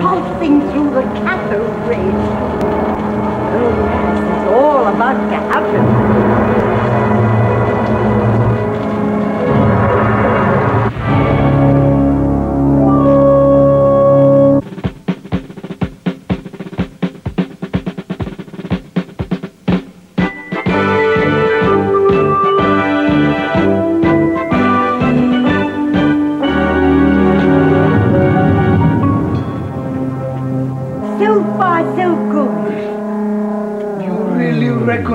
pulsing through the cathode rays. Oh yes, it's all about to happen.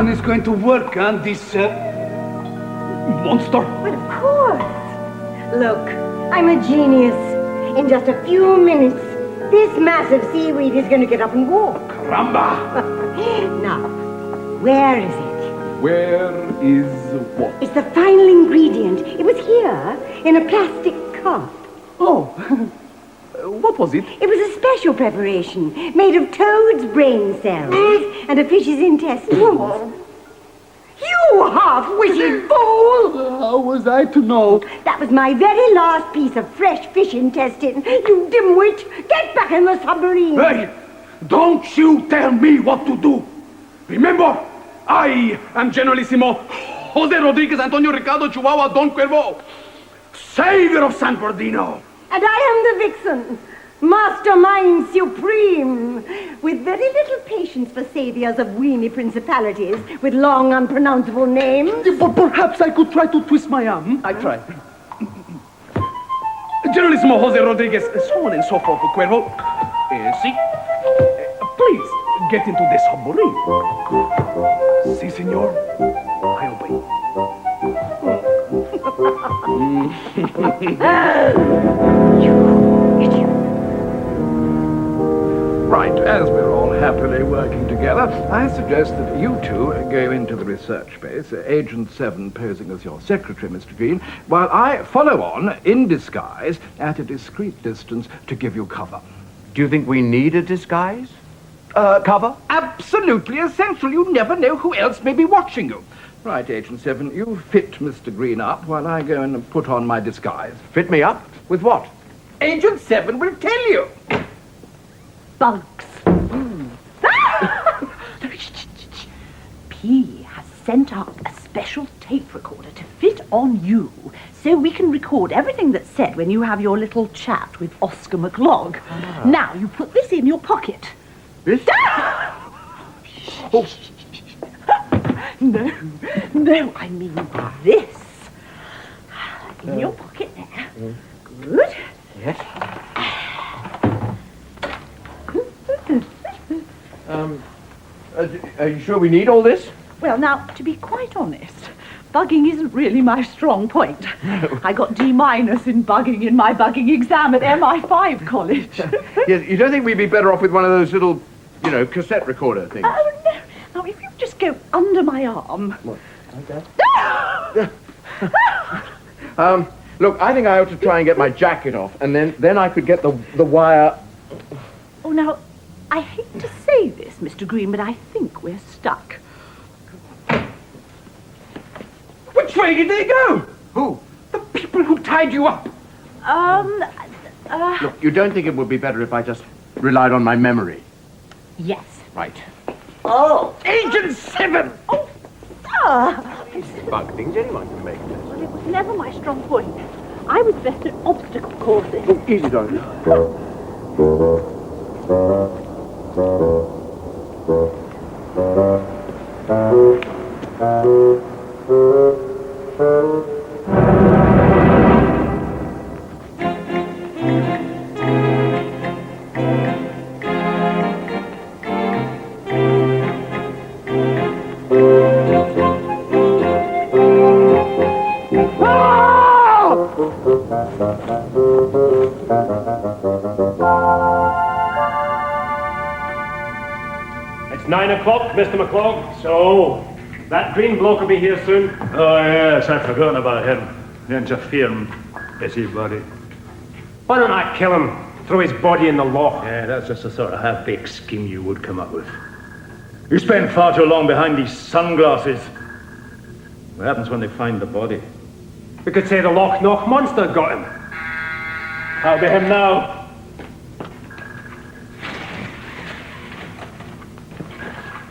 It's going to work on this monster. But of course. Look, I'm a genius. In just a few minutes, this massive seaweed is going to get up and walk. Caramba! Now, where is it? Where is what? It's the final ingredient. It was here in a plastic cup. Oh, what was it? It was a special preparation made of toad's brain cells and a fish's intestines. You half-witted fool! How was I to know? That was my very last piece of fresh fish intestine. You dimwit! Get back in the submarine! Hey! Don't you tell me what to do! Remember, I am Generalissimo Jose Rodriguez Antonio Ricardo Chihuahua Don Cuervo, savior of San Bernardino! And I am the Vixen, mastermind supreme, with very little patience for saviors of weeny principalities with long unpronounceable names. But perhaps I could try to twist my arm. I try. Generalissimo Jose Rodriguez, so on and so forth, Cuervo. See? Please, get into this submarine. Si, senor. I obey. You idiot. Right, as we're all happily working together, I suggest that you two go into the research base, Agent 7 posing as your secretary, Mr. Green, while I follow on, in disguise, at a discreet distance to give you cover. Do you think we need a disguise? Cover? Absolutely essential. You never know who else may be watching you. Right, Agent 7, you fit Mr. Green up while I go and put on my disguise. Fit me up? With what? Agent 7 will tell you. Bugs. P has sent up a special tape recorder to fit on you, so we can record everything that's said when you have your little chat with Oscar McLogg. Now, you put this in your pocket. This? Oh. No, I mean this. In your pocket there. Good. Yes. Are you sure we need all this? Well, now, to be quite honest, bugging isn't really my strong point. No. I got D- in bugging in my bugging exam at MI5 college. Yes, you don't think we'd be better off with one of those little, cassette recorder things? Oh, no. Now, if you just go under my arm... What? Okay. Look, I think I ought to try and get my jacket off, and then I could get the wire... Oh, now, I hate to say this, Mr. Green, but I think we're stuck. Which way did they go? Who? The people who tied you up. Look, you don't think it would be better if I just relied on my memory? Yes. Right. Oh, Agent 7! Oh, sir! Bug things anyone can make. Well, it was never my strong point. I was best at obstacle courses. Oh, easy, darling. It's 9 o'clock, Mr. McClog. So, that green bloke will be here soon. Oh, yes, I've forgotten about him. The interfering busybody. Why don't I kill him? Throw his body in the loch. Yeah, that's just the sort of half-baked scheme you would come up with. You spend far too long behind these sunglasses. What happens when they find the body? We could say the Loch Noch monster got him. That'll be him now.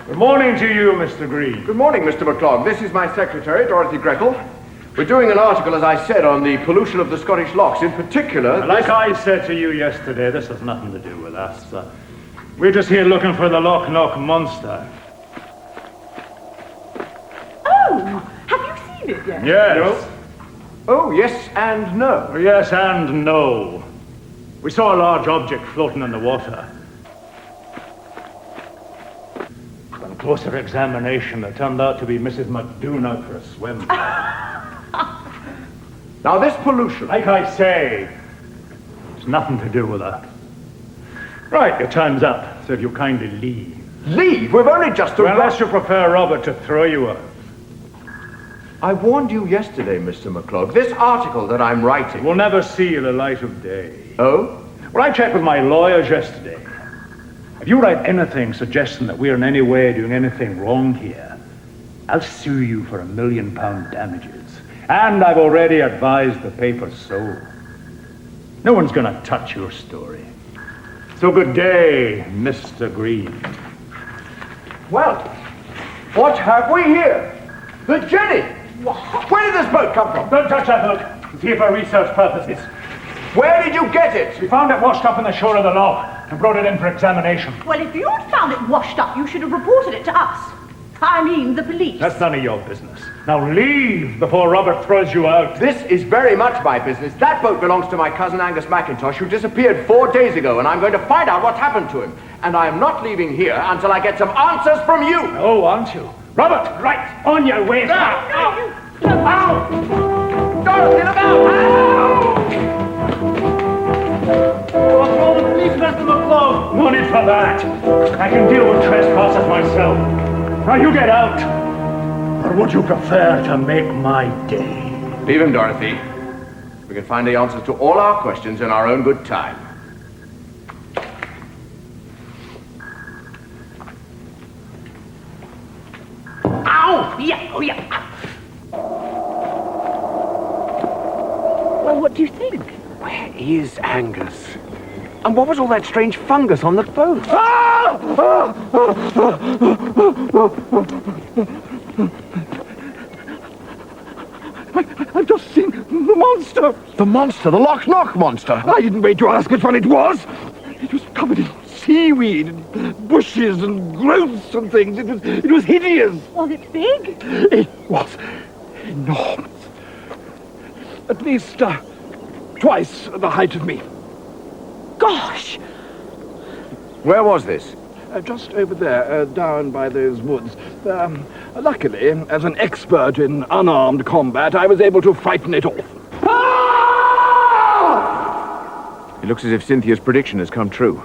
Good morning to you, Mr. Green. Good morning, Mr. McClog. This is my secretary, Dorothy Greckle. We're doing an article, as I said, on the pollution of the Scottish lochs. In particular... Like I said to you yesterday, this has nothing to do with us. We're just here looking for the Loch Noch monster. Oh, have you seen it yet? Yes. Oh, yes and no. Yes and no. We saw a large object floating in the water. On closer examination, it turned out to be Mrs. McDoon out for a swim. Now, this pollution... Like I say, it's nothing to do with her. Right, your time's up, so if you kindly leave. Leave? We've only just arrived... Unless you prefer Robert to throw you out. I warned you yesterday, Mr. McClog. This article that I'm writing... Will never see the light of day. Oh? Well, I checked with my lawyers yesterday. If you write anything suggesting that we're in any way doing anything wrong here, I'll sue you for £1 million damages. And I've already advised the paper so. No one's gonna touch your story. So good day, Mr. Green. Well, what have we here? The Jenny! Where did this boat come from? Don't touch that boat. It's here for research purposes. Where did you get it? We found it washed up on the shore of the loch and brought it in for examination. Well, if you'd found it washed up, you should have reported it to us. I mean, the police. That's none of your business. Now leave before Robert throws you out. This is very much my business. That boat belongs to my cousin Angus McIntosh, who disappeared 4 days ago, and I'm going to find out what's happened to him. And I am not leaving here until I get some answers from you. Oh, aren't you? Robert, right, on your way. No! Ow! Dorothy, look out! Ow! I'll call the police, Mr. McClog. No need for that. I can deal with trespassers myself. Now you get out. Or would you prefer to make my day? Leave him, Dorothy. We can find the answers to all our questions in our own good time. Ow! Yeah, oh yeah. Well, what do you think? Where is Angus? And what was all that strange fungus on the boat? I've just seen the monster. The monster, the Loch Noch monster. I didn't wait to ask which one it was. It was covered in seaweed and bushes and growths and things. It was hideous. Was it big? It was enormous. At least twice the height of me. Gosh! Where was this? Just over there, down by those woods. Luckily, as an expert in unarmed combat, I was able to frighten it off. It looks as if Cynthia's prediction has come true.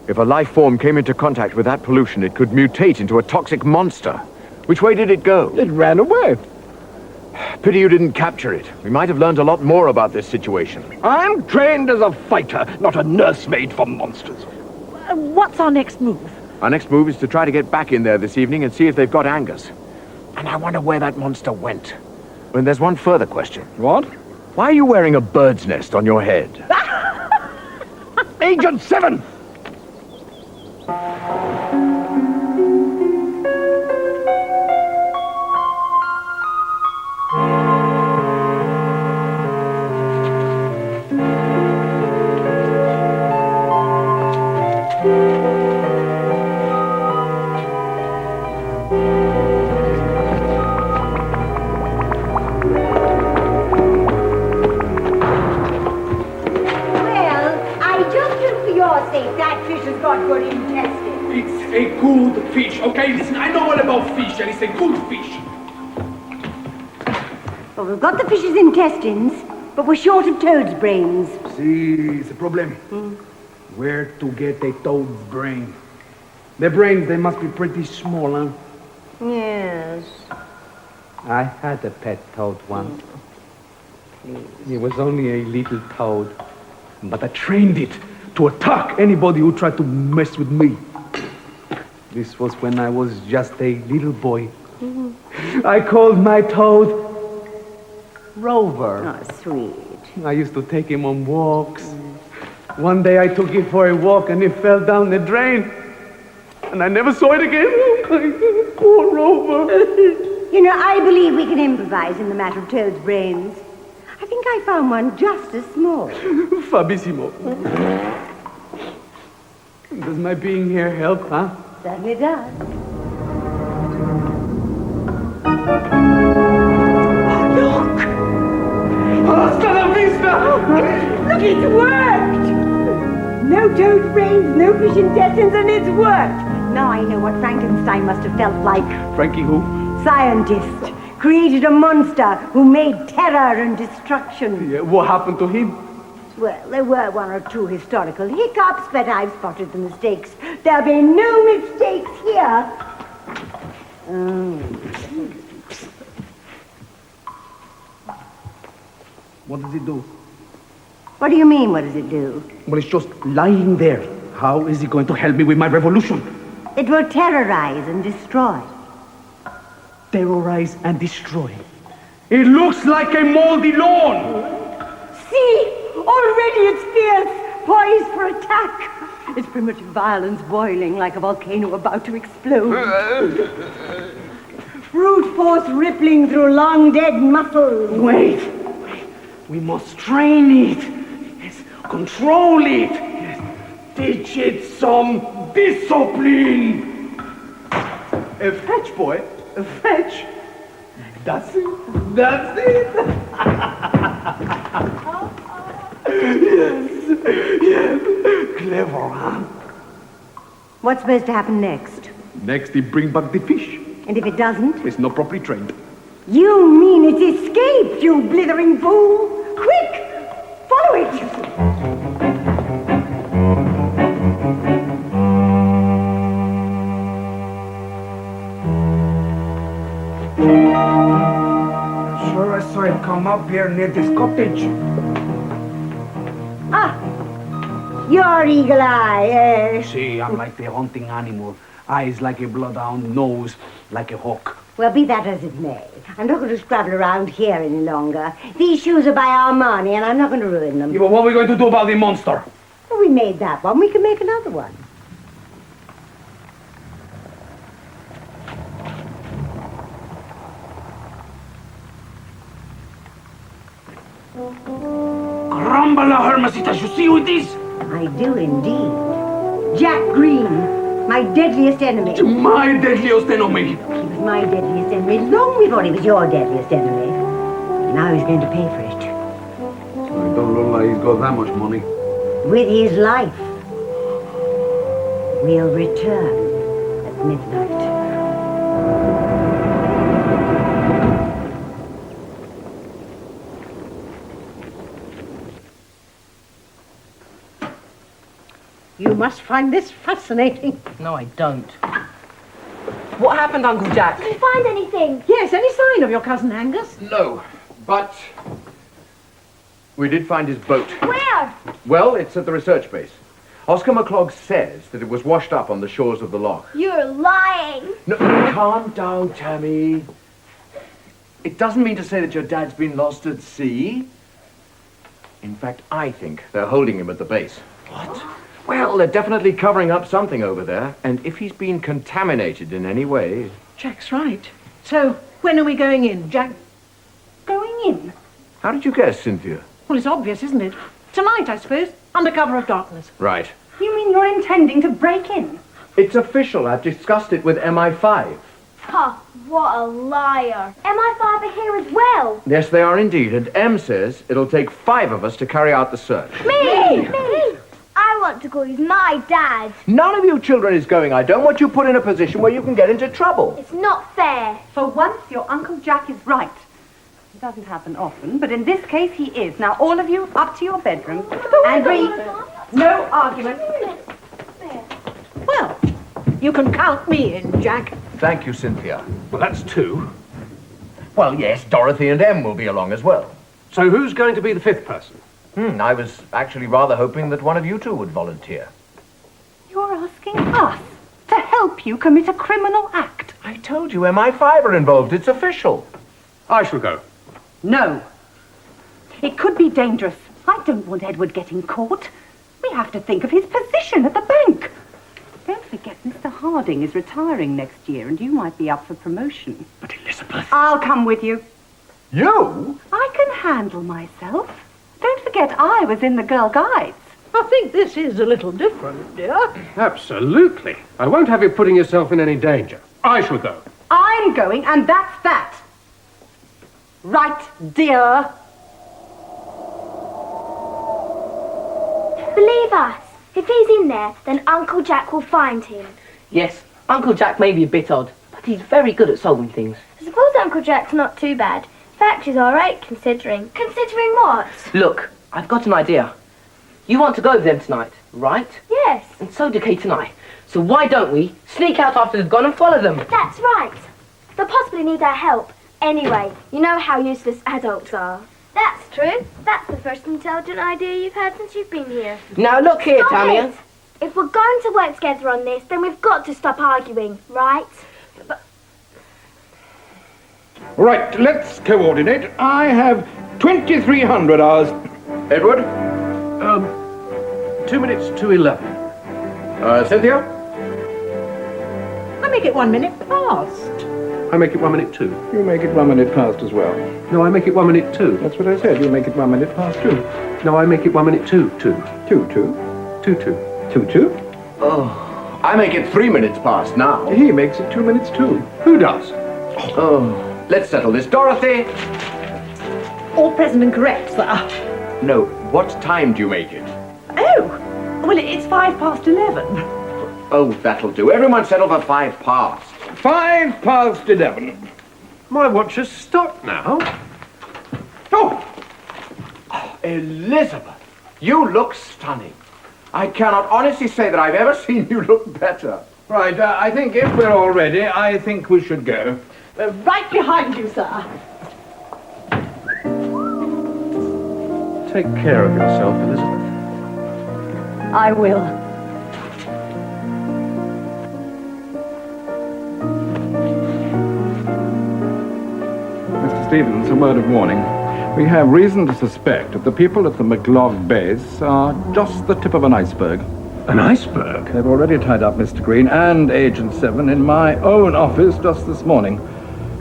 If a life form came into contact with that pollution, it could mutate into a toxic monster. Which way did it go? It ran away. Pity you didn't capture it. We might have learned a lot more about this situation. I'm trained as a fighter, not a nursemaid for monsters. What's our next move? Our next move is to try to get back in there this evening and see if they've got Angus. And I wonder where that monster went. And there's one further question. What? Why are you wearing a bird's nest on your head? Agent 7! It's a good fish. Okay, listen, I know all about fish, and it's a good fish. Well, we've got the fish's intestines, but we're short of toad's brains. See, it's a problem. Where to get a toad's brain? Their brains, they must be pretty small, huh? Yes. I had a pet toad once. It was only a little toad. But I trained it to attack anybody who tried to mess with me. This was when I was just a little boy. I called my toad Rover. Oh, sweet. I used to take him on walks. One day I took it for a walk and it fell down the drain. And I never saw it again. Oh, poor Rover. You know, I believe we can improvise in the matter of Toad's brains. I think I found one just as small. Fabissimo. Does my being here help, huh? Certainly does. Look! Hasta la vista! Look, it's worked! No Toad's brains, no fish intestines, and it's worked! Now I know what Frankenstein must have felt like. Frankie who? Scientist. Created a monster who made terror and destruction. Yeah, what happened to him? Well, there were one or two historical hiccups, but I've spotted the mistakes. There'll be no mistakes here. What does it do? What do you mean, what does it do? Well, it's just lying there. How is it going to help me with my revolution? It will terrorize and destroy. Terrorize and destroy. It looks like a moldy lawn. See? Already it's fierce, poised for attack. Its primitive violence boiling like a volcano about to explode. Brute force rippling through long dead muscles. Wait. We must train it. Yes. Control it. Yes. Teach it some discipline. A fetch, boy. A fetch. That's it. That's it. Yes. Clever, huh? What's supposed to happen next? Next, he bring back the fish. And if it doesn't? It's not properly trained. You mean it escaped, you blithering fool? Quick! Follow it! Sure, I saw it come up here near this cottage. Ah! Your eagle eye, eh? See, I'm like the hunting animal. Eyes like a bloodhound, nose like a hawk. Well, be that as it may. I'm not going to scrabble around here any longer. These shoes are by Armani, and I'm not going to ruin them. Yeah, but what are we going to do about the monster? Well, we made that one. We can make another one. Carambala, Hermesitas, you see who it is? I do indeed. Jack Green, my deadliest enemy. My deadliest enemy. He was my deadliest enemy long before he was your deadliest enemy. Now he's going to pay for it. I don't look like he's got that much money. With his life. We'll return at midnight. You must find this fascinating. No, I don't. What happened, Uncle Jack? Did you find anything? Yes, any sign of your cousin Angus? No, but we did find his boat. Where? Well, it's at the research base. Oscar McClog says that it was washed up on the shores of the loch. You're lying. No, calm down, Tammy. It doesn't mean to say that your dad's been lost at sea. In fact, I think they're holding him at the base. What? Well, they're definitely covering up something over there, and if he's been contaminated in any way... Jack's right. So, when are we going in, Jack? Going in? How did you guess, Cynthia? Well, it's obvious, isn't it? Tonight, I suppose, under cover of darkness. Right. You mean you're intending to break in? It's official. I've discussed it with MI5. Huh, what a liar. MI5 are here as well. Yes, they are indeed, and M says it'll take 5 of us to carry out the search. Me! I want to go with my dad. None of you children is going. I don't want you put in a position where you can get into trouble. It's not fair. For once, your Uncle Jack is right. It doesn't happen often, but in this case, he is. Now, all of you, up to your bedroom. And read. No argument. Well, you can count me in, Jack. Thank you, Cynthia. Well, that's 2. Well, yes, Dorothy and M will be along as well. So who's going to be the 5th person? I was actually rather hoping that one of you two would volunteer. You're asking us to help you commit a criminal act. I told you MI5 are involved. It's official. I shall go. No. It could be dangerous. I don't want Edward getting caught. We have to think of his position at the bank. Don't forget, Mr. Mr. Harding is retiring next year, and you might be up for promotion. But Elizabeth... I'll come with you. You? I can handle myself. Don't forget I was in the Girl Guides. I think this is a little different, dear. Absolutely. I won't have you putting yourself in any danger. I shall go. I'm going, and that's that. Right, dear? Believe us. If he's in there, then Uncle Jack will find him. Yes, Uncle Jack may be a bit odd, but he's very good at solving things. I suppose Uncle Jack's not too bad. Fact is alright, considering. Considering what? Look, I've got an idea. You want to go with them tonight, right? Yes. And so do Kate and I. So why don't we sneak out after they've gone and follow them? That's right. They'll possibly need our help. Anyway, you know how useless adults are. That's true. That's the first intelligent idea you've had since you've been here. Now look here, Stop Tamia. it. If we're going to work together on this, then we've got to stop arguing, right? Right, let's coordinate. I have 2,300 hours. Edward? 2 minutes to 11. Cynthia? I make it 1 minute past. I make it 1 minute to. You make it 1 minute past as well. No, I make it 1 minute to. That's what I said. You make it 1 minute past 2. No, I make it 1 minute to. 2. 2. 2. 2. Oh, I make it 3 minutes past now. He makes it 2 minutes too. Who does? Oh, let's settle this. Dorothy! All present and correct, sir. No, what time do you make it? Oh, well, it's 11:05. Oh, that'll do. Everyone settle for 5 past. 5 past 11. My watch has stopped now. Oh! Elizabeth, you look stunning. I cannot honestly say that I've ever seen you look better. Right, I think if we're all ready, I think we should go. We're right behind you, sir. Take care of yourself, Elizabeth. I will. Mr. Stevens, a word of warning. We have reason to suspect that the people at the McLog base are just the tip of an iceberg. An iceberg? They've already tied up Mr. Green and Agent 7 in my own office just this morning.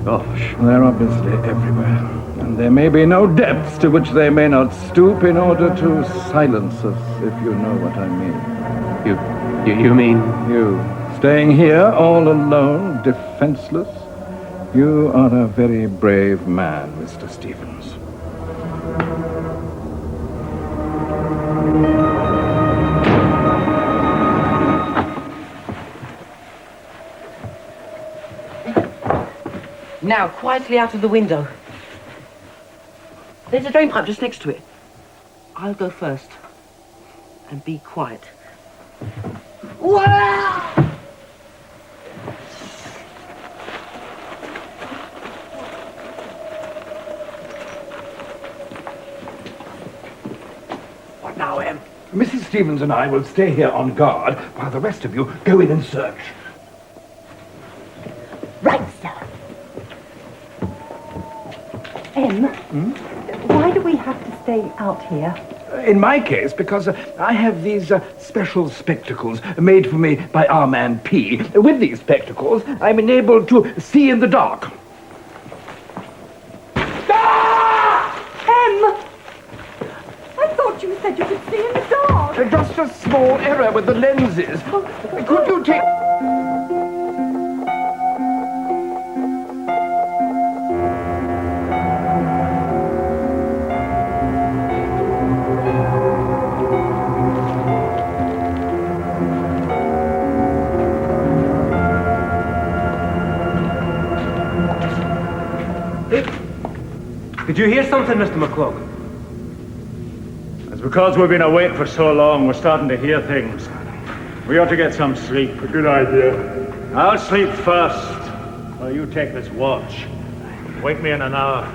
Gosh. They're obviously everywhere. And there may be no depths to which they may not stoop in order to silence us, if you know what I mean. You mean? You, staying here all alone, defenseless? You are a very brave man, Mr. Stevens. Now, quietly out of the window. There's a drain pipe just next to it. I'll go first. And be quiet. Wow! What now, Em? Mrs. Stevens and I will stay here on guard while the rest of you go in and search. Right, sir. Em, why do we have to stay out here? In my case, because I have these special spectacles made for me by our man P. With these spectacles, I'm enabled to see in the dark. Em! I thought you said you could see in the dark. Just a small error with the lenses. Could you take... Did you hear something, Mr. McClung? It's because we've been awake for so long, we're starting to hear things. We ought to get some sleep. A good idea. I'll sleep first, while you take this watch. Wake me in an hour.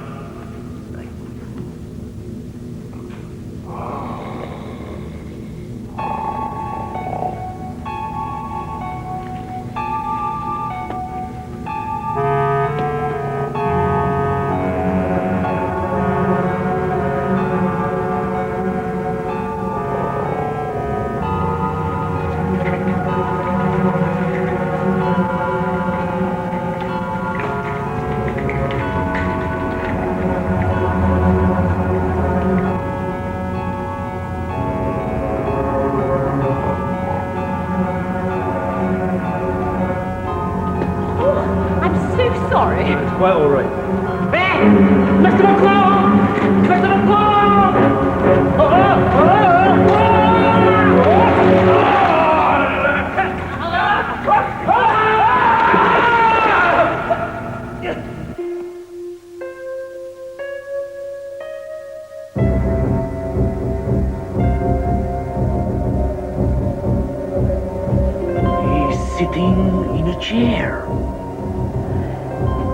sorry. It's quite all right. Mr. McClung! Mr. McClung! He's sitting in a chair.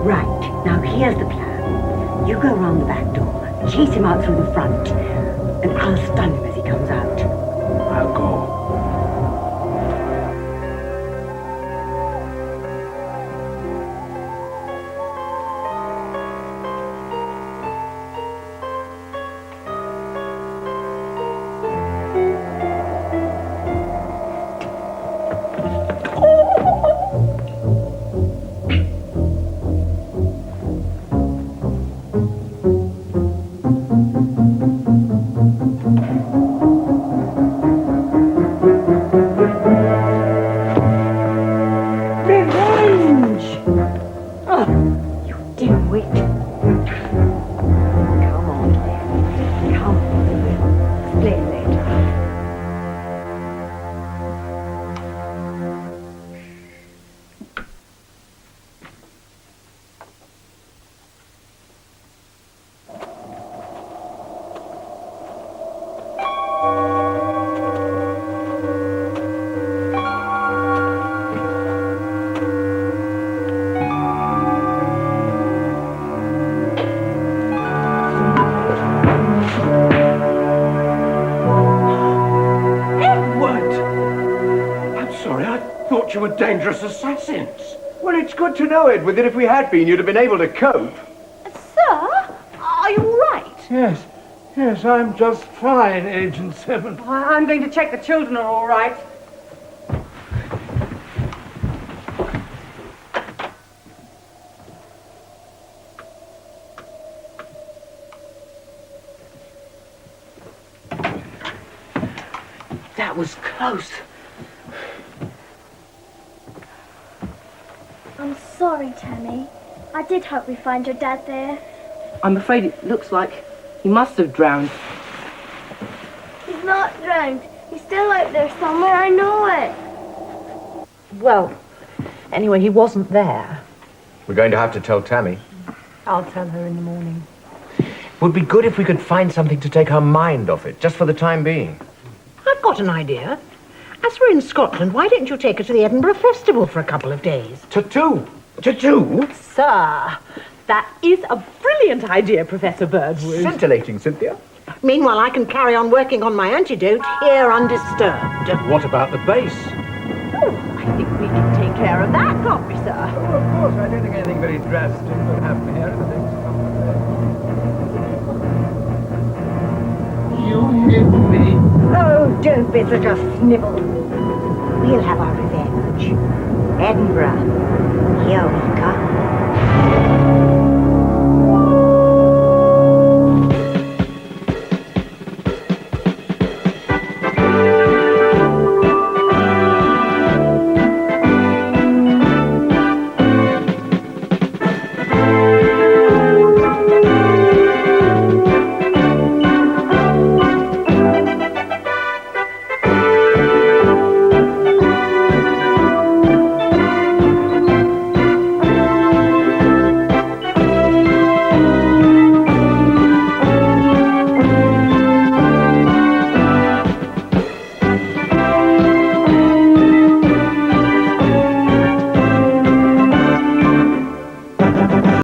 Right, now here's the plan. You go round the back door, chase him out through the front, and I'll stun him as he comes out. I'll go. Revenge! Oh, you dimwit. Come on. Come on. Explain later. I'm sorry, I thought you were dangerous assassins. Well, it's good to know, Edward, that if we had been, you'd have been able to cope. Sir, are you all right? Yes, I'm just fine, Agent 7. I'm going to check the children are all right. That was close. I'm sorry, Tammy. I did hope we'd find your dad there. I'm afraid it looks like he must have drowned. He's not drowned. He's still out there somewhere, I know it. Well, anyway, he wasn't there. We're going to have to tell Tammy. I'll tell her in the morning. Would be good if we could find something to take her mind off it, just for the time being. I've got an idea. As we're in Scotland, why don't you take her to the Edinburgh Festival for a couple of days? Tattoo? Sir, that is a brilliant idea, Professor Birdwood. Scintillating, Cynthia. Meanwhile, I can carry on working on my antidote here undisturbed. What about the base? Oh, I think we can take care of that, can't we, sir? Oh, of course, I don't think anything very drastic will happen here in the next couple of days. You hit me. Oh, don't be such a snibble. We'll have our revenge. Edinburgh. Here.